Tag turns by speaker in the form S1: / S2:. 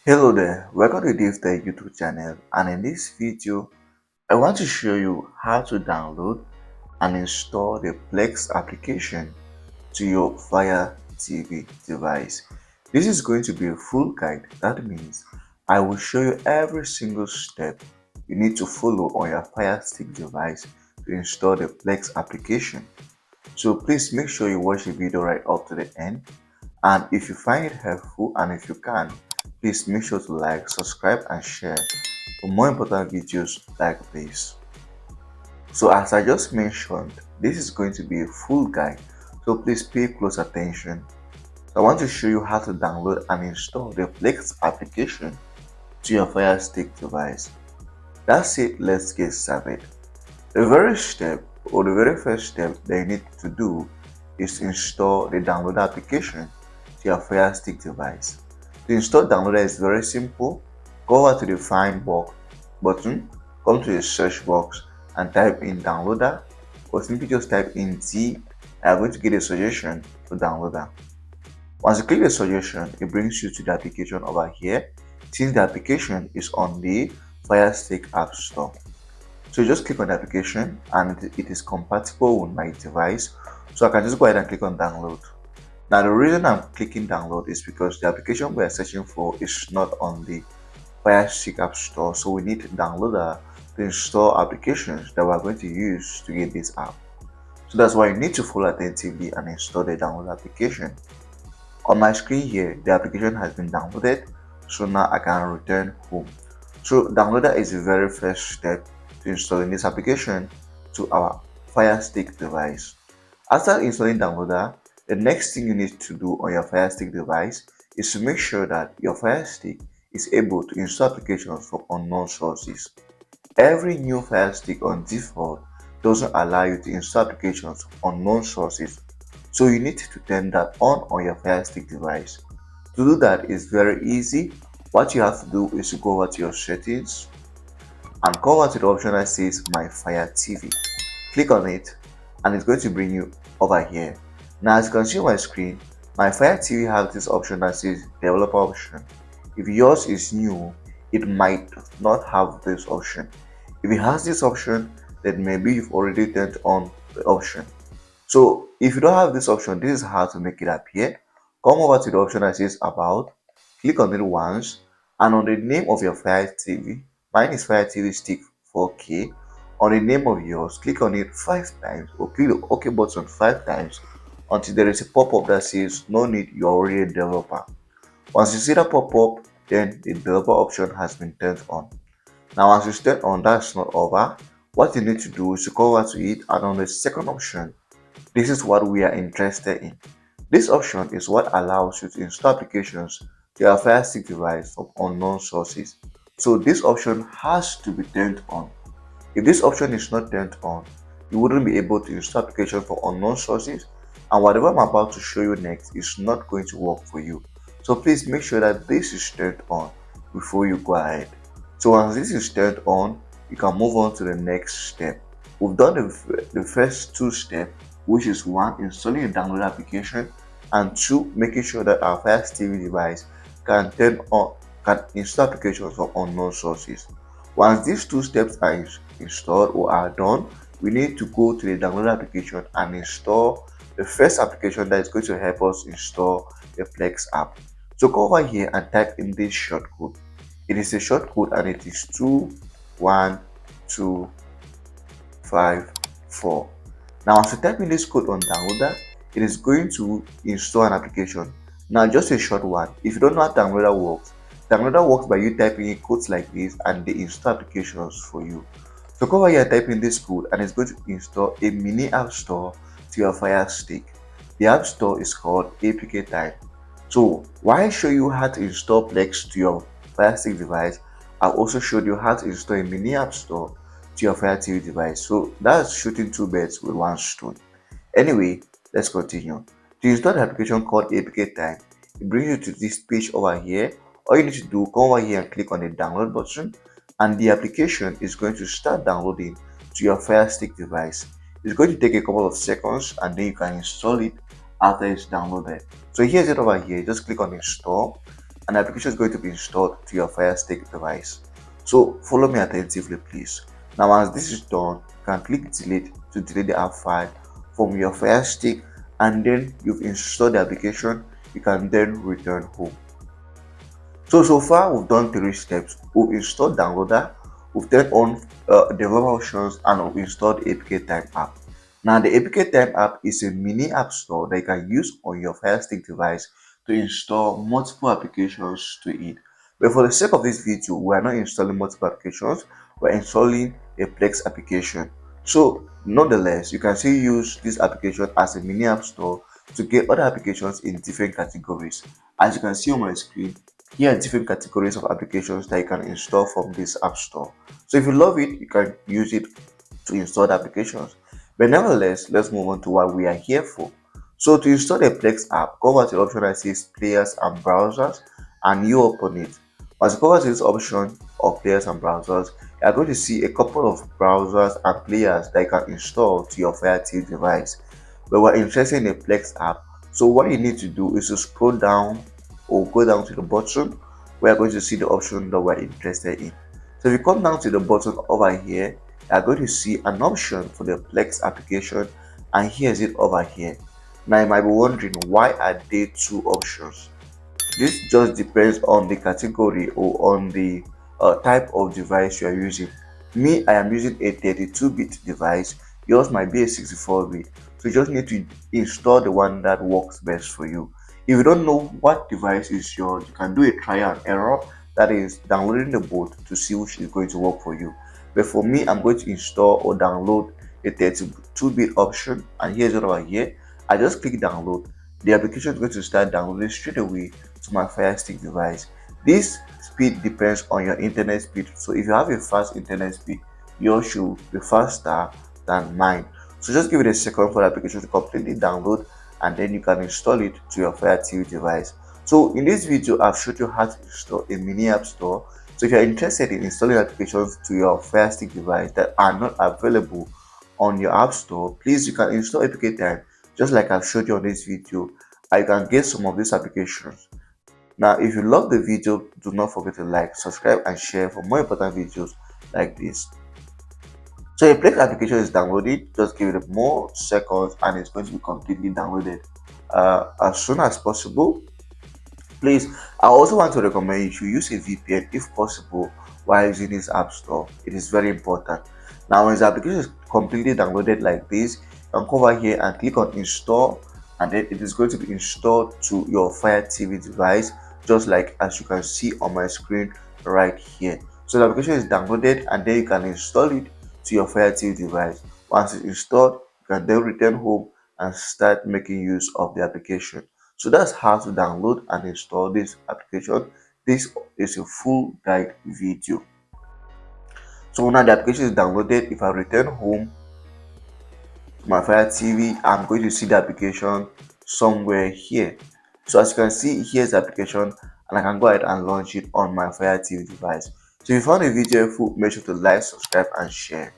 S1: Hello there, welcome to DaveTech YouTube channel, and in this video I want to show you how to download and install the Plex application to your Fire TV device. This is going to be a full guide. That means I will show you every single step you need to follow on your Fire Stick device to install the Plex application. So please make sure you watch the video right up to the end, and if you find it helpful and if you can, please make sure to like, subscribe and share for more important videos like this. So as I just mentioned, this is going to be a full guide, so please pay close attention. So I want to show you how to download and install the Plex application to your Fire Stick device. That's it, let's get started. The very first step that you need to do is to install the download application to your Fire Stick device. To install downloader is very simple. Go over to the find box button, come to the search box and type in downloader, or simply just type in D. I'm going to get a suggestion for downloader. Once you click the suggestion, it brings you to the application over here, since the application is on the Fire Stick App Store. So you just click on the application and it is compatible with my device, so I can just go ahead and click on download. Now the reason I'm clicking download is because the application we are searching for is not on the FireStick App Store, so we need downloader to install applications that we're going to use to get this app. So that's why you need to follow attentively and install the download application. On my screen here, the application has been downloaded, so now I can return home. So downloader is the very first step to installing this application to our FireStick device. After installing downloader, the next thing you need to do on your FireStick device is to make sure that your FireStick is able to install applications from unknown sources. Every new FireStick on default doesn't allow you to install applications from unknown sources, so you need to turn that on your FireStick device. To do that is very easy. What you have to do is to go over to your settings and come over to the option that says My Fire TV. Click on it and it's going to bring you over here. Now as you can see on my screen, my Fire TV has this option that says developer option. If yours is new, it might not have this option. If it has this option, then maybe you've already turned on the option. So if you don't have this option, this is how to make it appear. Come over to the option that says about, click on it once, and on the name of your Fire TV, mine is Fire TV Stick 4K. On the name of yours, click on it 5 times or click the OK button 5 times until there is a pop-up that says no need, you're already a developer. Once you see that pop-up, then the developer option has been turned on. Now once you turn on, that's not over. What you need to do is to go over to it, and on the second option, this is what we are interested in. This option is what allows you to install applications to your Fire Stick device from unknown sources. So this option has to be turned on. If this option is not turned on, you wouldn't be able to install applications from unknown sources, and whatever I'm about to show you next is not going to work for you. So please make sure that this is turned on before you go ahead. So once this is turned on, you can move on to the next step. We've done the first two steps, which is one, installing a download application, and two, making sure that our Fire TV device can install applications from unknown sources. Once these two steps are installed or are done, we need to go to the download application and install the first application that is going to help us install the Plex app. So go over here and type in this shortcode. It is a shortcode and it is 21254. Now as you type in this code on downloader, it is going to install an application. Now just a short one. If you don't know how downloader works by you typing in codes like this and they install applications for you. So go over here and type in this code and it's going to install a mini app store to your Fire Stick. The app store is called APK Time. So while I show you how to install Plex to your Fire Stick device, I've also showed you how to install a mini app store to your Fire TV device. So that's shooting two birds with one stone. Anyway, let's continue. To install the application called APK Time, it brings you to this page over here. All you need to do, come over here and click on the download button, and the application is going to start downloading to your Fire Stick device. It's going to take a couple of seconds and then you can install it after it's downloaded. So here's it over here. Just click on install an application is going to be installed to your FireStick device. So follow me attentively, please. Now, as this is done, you can click delete to delete the app file from your FireStick, and then you've installed the application. You can then return home. So far we've done 3 steps. We've installed downloader, we've turned on developer options, and we've installed the APK Time app. Now the APK Time app is a mini app store that you can use on your FireStick device to install multiple applications to it. But for the sake of this video, we are not installing multiple applications, we're installing a Plex application. So nonetheless, you can still use this application as a mini app store to get other applications in different categories. As you can see on my screen, here are different categories of applications that you can install from this app store. So if you love it, you can use it to install the applications. But nevertheless, let's move on to what we are here for. So to install the Plex app, go over to the option that says players and browsers, and you open it. Once you go over to this option of players and browsers, you are going to see a couple of browsers and players that you can install to your Fire TV device. But we're interested in the Plex app, so what you need to do is to scroll down or go down to the bottom. We are going to see the option that we're interested in. So if you come down to the bottom over here, you are going to see an option for the Plex application, and here's it over here. Now you might be wondering, why are there 2 options? This just depends on the category or on the type of device you are using. Me, I am using a 32-bit device. Yours might be a 64-bit. So you just need to install the one that works best for you. If you don't know what device is yours, you can do a trial and error, that is downloading the boot to see which is going to work for you. But for me, I'm going to install or download a 32-bit option, and here's it over here. I just click download. The application is going to start downloading straight away to my FireStick device. This speed depends on your internet speed. So if you have a fast internet speed, yours should be faster than mine. So just give it a second for the application to completely download, and then you can install it to your Fire TV device. So in this video, I've showed you how to install a mini app store. So if you're interested in installing applications to your FireStick device that are not available on your app store, please, you can install APK Time just like I've showed you on this video. I can get some of these applications. Now, if you love the video, do not forget to like, subscribe, and share for more important videos like this. So a Plex application is downloaded. Just give it more seconds and it's going to be completely downloaded as soon as possible. Please, I also want to recommend you to use a VPN if possible while using this app store. It is very important. Now, when the application is completely downloaded like this, you can come over here and click on install, and then it is going to be installed to your Fire TV device, just like as you can see on my screen right here. So the application is downloaded, and then you can install it to your Fire TV device. Once it's installed, you can then return home and start making use of the application. So that's how to download and install this application. This is a full guide video. So now the application is downloaded. If I return home to my Fire TV, I'm going to see the application somewhere here. So as you can see, here's the application, and I can go ahead and launch it on my Fire TV device. So if you found the video helpful, make sure to like, subscribe, and share.